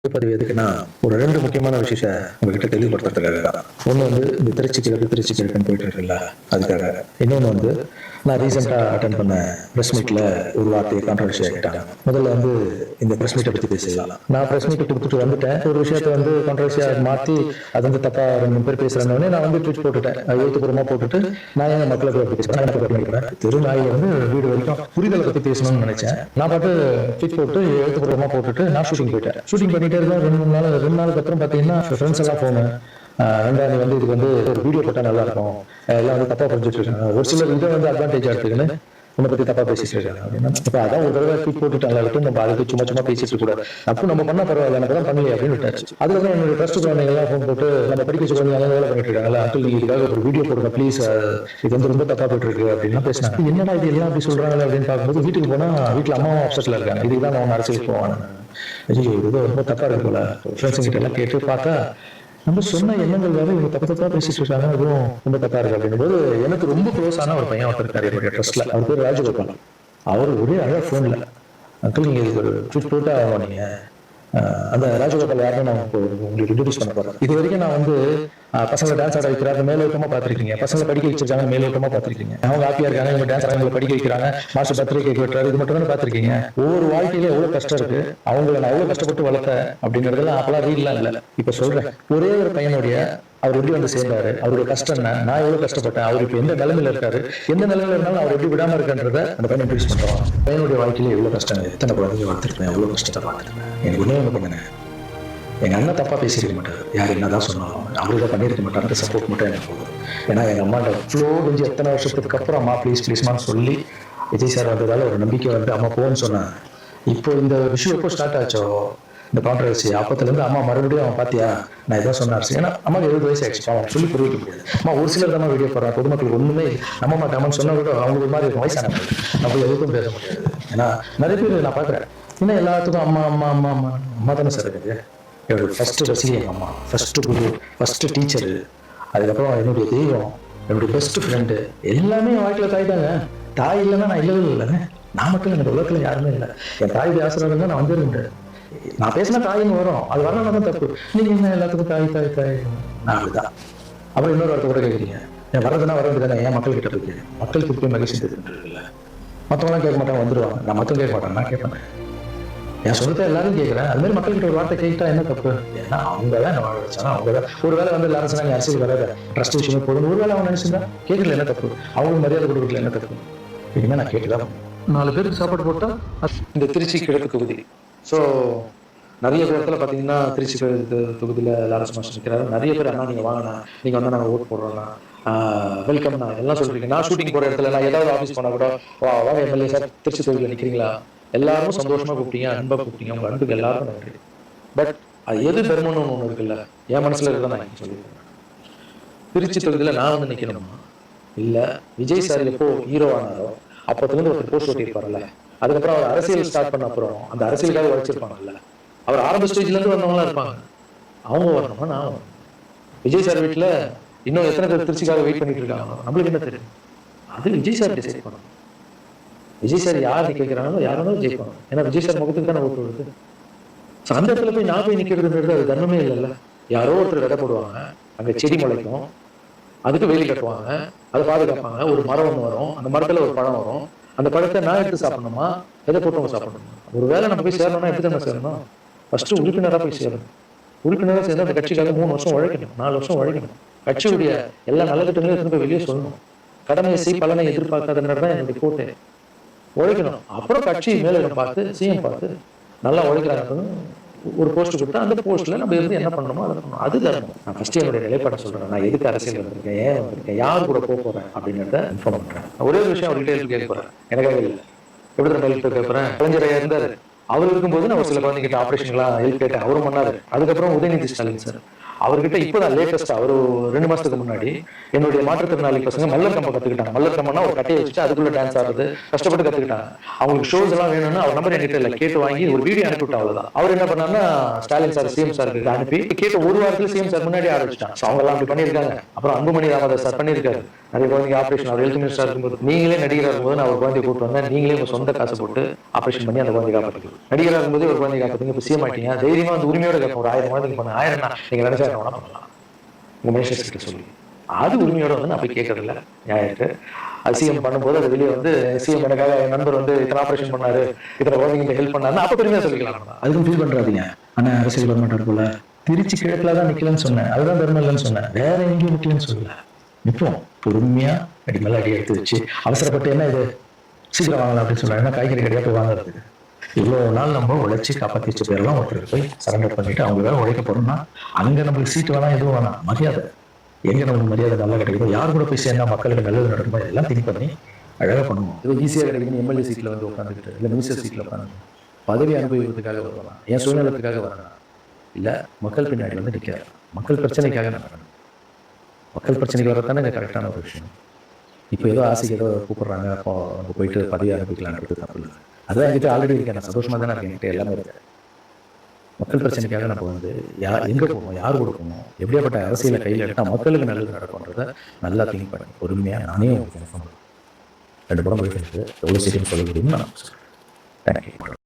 பதிவு எதுக்குன்னா ஒரு 2 முக்கியமான விஷயத்த உங்ககிட்ட தெளிவுபடுத்துறதுக்காக தான். ஒண்ணு வந்து இந்த திருச்சி கிழக்குன்னு போயிட்டு இருக்குல்ல, அதுக்காக. இன்னொன்னு வந்து நான் ரீசெண்டா அட்டெண்ட் பண்ண பிரஸ் மீட்ல ஒரு வார்த்தையை கான்ட்ரவர்சி ஆகிட்டாங்க. முதல்ல வந்து இந்த பிரஸ் மீட்டை பத்தி பேசலாம். நான் பிரஸ் மீட் கொடுத்துட்டு வந்துட்டேன். ஒரு விஷயத்த வந்து கான்ட்ரவர்சியா மாத்தி அது வந்து தப்பா 2 பேர் பேசுறாங்கன்னு நான் வந்து ட்வீட் போட்டுட்டேன். எழுத்துப்பூர்வமா போட்டுட்டு நான் ஏன் மக்களுக்கு பத்தி பேசுறேன், எனக்கு பண்ணிக்கிறேன். தெரு நாயை வந்து வீடு வரைக்கும் புரிதலை பத்தி பேசணும்னு நினைச்சேன். நான் பாட்டு ட்வீட் போட்டு எழுத்துப்பூர்வமா போட்டுட்டு நான் ஷூட்டிங் போயிட்டேன். ஷூட்டிங் பண்ணிட்டே இருக்கேன். 2 நாளுக்கு அப்புறம் பாத்தீங்கன்னா ஃப்ரெண்ட்ஸ் எல்லாம் போனு ரெண்டாவது வந்து இதுக்கு வந்து ஒரு வீடியோ போட்டா நல்லா இருக்கும், எல்லாம் வந்து தப்பா புரிஞ்சுட்டு இருக்காங்க. ஒரு சிலர் இதை வந்து அட்வான்டேஜ் எடுத்துக்கின்னு உன்னை பத்தி தப்பா பேசிட்டு இருக்காங்க அப்படின்னா, இப்ப அதான் ஒரு தடவை ட்வீட் போட்டுட்டாங்க விட்டு நம்ம அதுக்கு சும்மா பேசிட்டு கூடாது. அப்போ நம்ம பண்ணா பரவாயில்ல, எனக்கு தான் பண்ணலையே அப்படின்னு விட்டாச்சு. அதுக்கப்புறம் என்னோட ட்ரஸ்ட் குழந்தைங்க எல்லாம் ஃபோன் போட்டு நம்ம படிக்க வச்சு குழந்தைங்க வேலை பண்ணிட்டு இருக்காங்க, அங்கிள் நீங்க இதுக்காக ஒரு வீடியோ போடுங்க ப்ளீஸ், இது வந்து ரொம்ப தப்பா போயிட்டு இருக்கு அப்படின்னா பேசினாங்க. என்னடா இது எல்லாம் அப்படி சொல்றாங்க அப்படின்னு பார்க்கும்போது வீட்டுக்கு போனா வீட்டுல அம்மாவும் அப்செட்ல இருக்காங்க. இதுக்கு தான் நான் அரசியலுக்கு போவாங்க. ஐயோ இது ரொம்ப தப்பா இருக்கு போல. ஃப்ரெண்ட்ஸ் கிட்ட எல்லாம் கேட்டு பார்த்தா நம்ம சொன்ன எண்ணங்கள் வேற இவங்க தப்பா பேசிட்டு இருக்காங்க, அதுவும் ரொம்ப தப்பா இருக்கு அப்படின்னும் போது எனக்கு ரொம்ப க்ளோஸ் ஆன ஒரு பையன் ஒருத்தர் இருக்காரு என்னுடைய ட்ரஸ்ட்ல. அவர் பேர் ராஜகோபால். அவர் ஒரே அழகா போன்ல அங்கிள் நீங்க இதுக்கு ஒரு ட்வீட் போட்டா நீங்க அந்த ராஜகோபால் யாருன்னு நான் உங்களுக்கு இன்ட்ரோடியூஸ் பண்ண போறேன். இது வரைக்கும் நான் வந்து பசங்களை டான்ஸ் ஆட வைக்கிறாங்க மேலோட்டமா பாத்திருக்கீங்க, பசங்களை படிக்க வச்சிருக்காங்க மேலோட்டமா பாத்திருக்கீங்க, அவங்க ஹாப்பியா இருக்காங்க இவங்க டான்ஸ் ஆடுறவங்களை படிக்க வைக்கிறாங்க, மாஸ்டர் பர்த்டே கேக் வெட்டுறாரு, இது மட்டும் தான் பாத்திருக்கீங்க. ஒவ்வொரு வாழ்க்கையில எவ்வளவு கஷ்டம் இருக்கு, அவங்களை நான் எவ்வளவு கஷ்டப்பட்டு வளர்த்தேன் அப்படிங்கறதெல்லாம் அப்பெல்லாம் ரீல்லாம் இல்ல. இப்ப சொல்றேன், ஒரே ஒரு பையனுடைய அவர் எப்படி வந்து சேர்ந்தாரு, அவருடைய கஷ்டம் என்ன, நான் எவ்வளவு கஷ்டப்பட்டேன், அவர் இப்ப எந்த நிலைமையில இருக்காரு, எந்த நிலைமையில இருந்தாலும் அவர் எப்படி விடாம இருக்கின்றத அந்த பையன் இன்ட்ரோடியூஸ் பண்றான். பையனுடைய வாழ்க்கையில எவ்வளவு கஷ்டம், எத்தனை குழந்தைங்க வளர்த்துருப்பேன், எவ்வளவு கஷ்டத்தை பார்த்துருப்பேன். எனக்கு ஒண்ணு பண்ணுங்க, எங்க அண்ணன் தப்பா பேசிருக்க மாட்டாரு, யார் என்னதான் சொன்னாலும் அவருதான் பண்ணிருக்க மாட்டாரு, சப்போர்ட் மட்டும் எனக்கு போகுது. ஏன்னா எங்க அம்மாட்ட ஃப்ளோ கொஞ்சம் எத்தனை வருஷத்துக்கு அப்புறம் அம்மா ப்ளீஸ்மான்னு சொல்லி விஜய் சார் வந்ததால ஒரு நம்பிக்கை வந்து அம்மா போன்னு சொன்னாங்க. இப்போ இந்த விஷயம் எப்போ ஸ்டார்ட் ஆச்சோ இந்த கான்ட்ரவர்சி அப்பத்துல இருந்து அம்மா மறுபடியும் அவன் பாத்தியா நான் இதான் சொன்னாரு. ஏன்னா அம்மா 70 வயசு ஆயிடுச்சு, அவன் சொல்லி புரிவிக்க முடியாது. அம்மா ஒரு சிலர் தான் வீடியோ போடுறான், பொதுமக்களுக்கு ஒண்ணுமே நம்ப மாட்டாமன்னு சொன்னா கூட அவங்களுக்கு ஒரு மாதிரி இருக்கும், வயசானவங்க நம்ம எதுக்கும் பேச முடியாது. ஏன்னா நிறைய பேர் நான் பாக்குறேன் இன்னும் எல்லாத்துக்கும் அம்மா அம்மா அம்மா அம்மா அம்மா தானே சார் இருக்குது. என்னோட ஃபர்ஸ்ட் ரசிகை எங்க அம்மா, ஃபர்ஸ்ட் குரு, ஃபர்ஸ்ட் டீச்சரு, அதுக்கப்புறம் என்னுடைய தெய்வம், என்னுடைய பெஸ்ட் ஃப்ரெண்டு, எல்லாமே என் வாழ்க்கையில தாய் தாங்க. தாய் இல்லைன்னா நான் இல்லவே இல்லைங்க. நான் மட்டும் எனக்கு உலகத்துல யாருமே இல்லை. என் தாயுடைய ஆசீர்வாதம் தான் நான் வந்துட முடியாது. நான் பேசினா தாயின்னு வரும், அது வரலாம் தான் தப்பு. நீங்க என்ன எல்லாத்துக்கும் தாய் தாய் தாய் நான் அப்படிதான். அப்புறம் இன்னொரு வார்த்தை கூட கேட்குறீங்க, என் வரதுன்னா வரது தானே, ஏன் மக்கள் கிட்ட போய் மக்களுக்கு போய் மகிழ்ச்சி தெரிஞ்சுட்டு மற்றவங்களாம் கேட்க மாட்டாங்க வந்துடுவாங்க, நான் மட்டும் கேட்க மாட்டேன், நான் கேட்பேன். என் சொல்லிட்டு எல்லாரும் கேட்கிறேன். அது மாதிரி மக்கள்கிட்ட ஒரு வார்த்தை கேட்டா என்ன தப்பு? ஏன்னா அவங்க தான் என்ன வாழ வச்சாங்க, அவங்க தான் ஒரு வேலை வந்து எல்லாரும் சொன்னா நீ அரசியல் வராத ட்ரஸ்ட் விஷயமே போதும் ஒரு வேலை அவங்க நினைச்சிருந்தா கேட்கல என்ன தப்பு, அவங்களுக்கு மரியாதை கொடுக்கல என்ன தப்பு? இனிமே நான் கேட்டுதான் 4 பேருக்கு சாப்பாடு போட்டா இந்த திருச்சி கிழக்கு தொகுதி. ஸோ நிறைய இடத்துல பார்த்தீங்கன்னா திருச்சி தொகுதியில் லாரன்ஸ் மாஸ்டர் நிற்கிறாரு. நிறைய பேர் அண்ணா நீங்கள் வாங்கினா நீங்கள் வந்து நாங்கள் ஓட் போடுறோம்னா வெல்கம் நான் எல்லாம் சொல்றீங்க. நான் ஷூட்டிங் போகிற இடத்துல நான் ஏதாவது ஆஃபீஸ் போனால் கூட வாங்க எம்எல்ஏ சார் திருச்சி தொகுதியில் நிற்கிறீங்களா, எல்லாரும் சந்தோஷமா கூப்பிட்டீங்க, அன்பா கூப்பிட்டீங்க, உங்க அன்புக்கு எல்லாருக்கும் நன்றி. பட் அது எது பெருமன்னு ஒண்ணு இருக்குல்ல, என் மனசுல இருக்குதான் நான் சொல்லியிருக்கேன். திருச்சி தொகுதியில நான் வந்து நிக்கணுமா இல்ல விஜய் சார் எப்போ ஹீரோ ஆனாரோ அப்பத்துல இருந்து ஒருத்தர் போஸ்ட் ஓட்டியிருப்பார்ல, அதுக்கப்புறம் அவர் அரசியல் ஸ்டார்ட் பண்ண அப்புறம் அந்த அரசியலுக்காக உழைச்சிருப்பாங்கல்ல, அவர் ஆரம்ப ஸ்டேஜ்ல இருந்து வந்தவங்களா இருப்பாங்க, அவங்க வரணுமா நான் வரணும்? விஜய் சார் வீட்டுல இன்னும் எத்தனை பேர் திருச்சிக்காக வெயிட் பண்ணிட்டு இருக்காங்க நம்மளுக்கு என்ன தெரியும்? அது விஜய் சார் டிசைட் பண்ணணும். விஜய் சார் யார் கேட்கிறாங்களோ யாரும் ஜெயிப்பாங்க. ஏன்னா விஜய் சார் முகத்துக்கு தானே ஓட்டு வருது. அந்த இடத்துல போய் நான் போய் நிக்கிறதுன்றது அது தர்மமே இல்லைல்ல. யாரோ ஒருத்தர் விதை போடுவாங்க, அங்க செடி முளைக்கும், அதுக்கு வேலி கட்டுவாங்க, அதை பாதுகாப்பாங்க, ஒரு மரம் ஒன்று வரும், அந்த மரத்துல ஒரு பழம் வரும், அந்த பழத்தை நான் எடுத்து சாப்பிடணுமா எதை போட்டவங்க சாப்பிடணுமா? ஒரு வேலை நம்ம போய் சேரணும்னா எப்படி தானே சேரணும்? ஃபர்ஸ்ட் உறுப்பினரா போய் சேரணும். உறுப்பினராக சேர்ந்து அந்த கட்சிக்காக 3 வருஷம் உழைக்கணும், 4 வருஷம் உழைக்கணும், கட்சியுடைய எல்லா நல்ல திட்டங்களையும் எடுத்து போய் வெளியே சொல்லணும். கடமையை செய் பலனை எதிர்பார்க்காததான் என்னுடைய கோட்டை. உழைக்கணும். அப்புறம் கட்சி மேலிடம் பார்த்து சிஎம் பார்த்து நல்லா உழைக்கிறாங்க ஒரு போஸ்ட் கொடுத்தா அந்த போஸ்ட்ல நம்ம இருந்து என்ன பண்ணணுமோ அதை பண்ணணும். அது தரணும். நான் ஃபர்ஸ்ட் என்னுடைய நிலைப்பாட்டை சொல்றேன், நான் எதுக்கு அரசியல் வந்திருக்கேன், ஏன் வந்திருக்கேன், யார் கூட போறேன் அப்படிங்கிறத இன்ஃபார்ம் பண்றேன். ஒரே ஒரு விஷயம் அவர்கிட்ட கேட்க போறேன், எனக்காக இல்லை, எப்படி தான் ஹெல்ப் கேட்கிறேன். கலைஞரையா இருந்தாரு, அவர் இருக்கும்போது நான் ஒரு சில குழந்தைகிட்ட ஆபரேஷன்லாம் ஹெல்ப் கேட்டேன், அவரும் பண்ணாரு. அதுக்கப்புறம் உதயநிதி ஸ்டாலின் சார் அவர்கிட்ட இப்போதான் லேட்டஸ்டா ஒரு 2 மாசத்துக்கு முன்னாடி என்னுடைய மாற்றுத்திறனாளி பசங்க மல்லர் கம்பம் கத்துக்கிட்டாங்க. மல்லர் கம்பம்னா ஒரு கட்டையை வச்சுட்டு அதுக்குள்ள டான்ஸ் ஆடுறது கஷ்டப்பட்டு கத்துக்கிட்டாங்க. அவங்களுக்கு ஷோஸ் எல்லாம் வேணும்னு அவர் நம்பர் என்கிட்ட இல்லை, கேட்டு வாங்கி ஒரு வீடியோ அனுப்பிவிட்டா அவ்வளவுதான். அவர் என்ன பண்ணாருன்னா ஸ்டாலின் சார் சிஎம் சாருக்கு அனுப்பி கேட்ட ஒரு வாரத்துல சிஎம் சார் முன்னாடி ஆரம்பிச்சிட்டாங்க. அவங்க எல்லாம் அப்படி பண்ணியிருக்காங்க. அப்புறம் அன்புமணி ராமதாஸ் சார் பண்ணியிருக்காரு. நிறைய குழந்தைங்க ஆபரேஷன், அவர் ஹெல்த் மினிஸ்டர் இருக்கும்போது நீங்களே நடிகராக இருக்கும்போது நான் ஒரு குழந்தைய கூட்டு வந்தேன், நீங்களே உங்க சொந்த காசு போட்டு ஆபரேஷன் பண்ணி அந்த குழந்தை காப்பாற்றுங்க. நடிகராக இருக்கும்போது ஒரு குழந்தை காப்பாற்றுங்க. இப்போ சிஎம் ஆயிட்டீங்க, தைரியமா வந்து உரிமையோட கேட்போம். ஒரு 1000 குழந்தைங்க பண்ண 1000 நீங்க நினைச்சா என்ன பண்ணலாம் உங்க மினிஸ்டர்ஸ் கிட்ட சொல்லி. அது உரிமையோட வந்து நான் போய் கேட்கறது இல்லை. நியாயம் அது சிஎம் பண்ணும்போது அது வெளியே வந்து சிஎம் எனக்காக என் நண்பர் வந்து இத்தனை ஆபரேஷன் பண்ணாரு, இத்தனை குழந்தைங்க ஹெல்ப் பண்ணாரு, அப்ப பெருமையா சொல்லிக்கலாம். அதுக்கும் ஃபீல் பண்றாதீங்க. ஆனா அரசியல் வரமாட்டார் போல திருச்சி கிழக்குல தான் நிக்கலன்னு சொன்னேன், அதுதான் பெருமை இல்லைன்னு சொன்னேன், வேற எங்கேயும் நிக்கலன்னு சொல்லல. நிற்போம் பொறுமையா, அடி மேல அடி எடுத்து வச்சு அவசரப்பட்டு என்ன இது சீக்கிரம் வாங்கலாம் அப்படின்னு சொன்னாங்க. காய்கறி கடையா போய் வாங்குறதுக்கு இவ்வளவு நாள் நம்ம உழைச்சி காப்பாற்றி வச்ச பேரெல்லாம் ஒருத்தர் போய் சரண்டர் பண்ணிட்டு அவங்க வேலை உழைக்க போறோம்னா அங்க நம்மளுக்கு சீட்டு வேணாம், எதுவும் வேணாம், மரியாதை. எங்க நமக்கு மரியாதை நல்லா கிடைக்குதோ, யார் கூட போய் சேர்ந்தா மக்களுக்கு நல்லது நடக்குமோ எல்லாம் திங்க் பண்ணி அழகா பண்ணுவோம். இது ஈஸியாக கிடைக்குன்னு எம்எல்ஏ சீட்ல வந்து உட்காந்துக்கிட்டு இல்லை மினிஸ்டர் சீட்ல உட்காந்து பதவி அனுபவிக்கிறதுக்காக வரலாம், என் சூழ்நிலத்துக்காக வரலாம், இல்ல மக்கள் பின்னாடி வந்து நிற்கிறார், மக்கள் பிரச்சனைக்காக நடக்கணும். மக்கள் பிரச்சனைக்கு வரத்தானே கரெக்டான ஒரு விஷயம். இப்போ ஏதோ ஆசைக்கு ஏதோ கூப்பிடுறாங்க, அப்போ அங்கே போயிட்டு பதவி அனுப்பிக்கலான்றது தப்பு இல்லை. அதான் என்கிட்ட ஆல்ரெடி இருக்கேன், நான் சந்தோஷமா தானே இருக்கேன், என்கிட்ட எல்லாமே இருக்கு. மக்கள் பிரச்சனைக்காக நம்ம வந்து எங்கே போகணும், யார் கூட போகணும், எப்படியாப்பட்ட அரசியலை கையில் எடுத்தால் மக்களுக்கு நல்லது நடக்கும்ன்றதை நல்லா திங்க் பண்ணி பொறுமையாக நானே உங்களுக்கு 2 படம் போயிட்டு எவ்வளோ சீக்கிரம் சொல்ல முடியும்னு நான் சொல்கிறேன். தேங்க்யூ.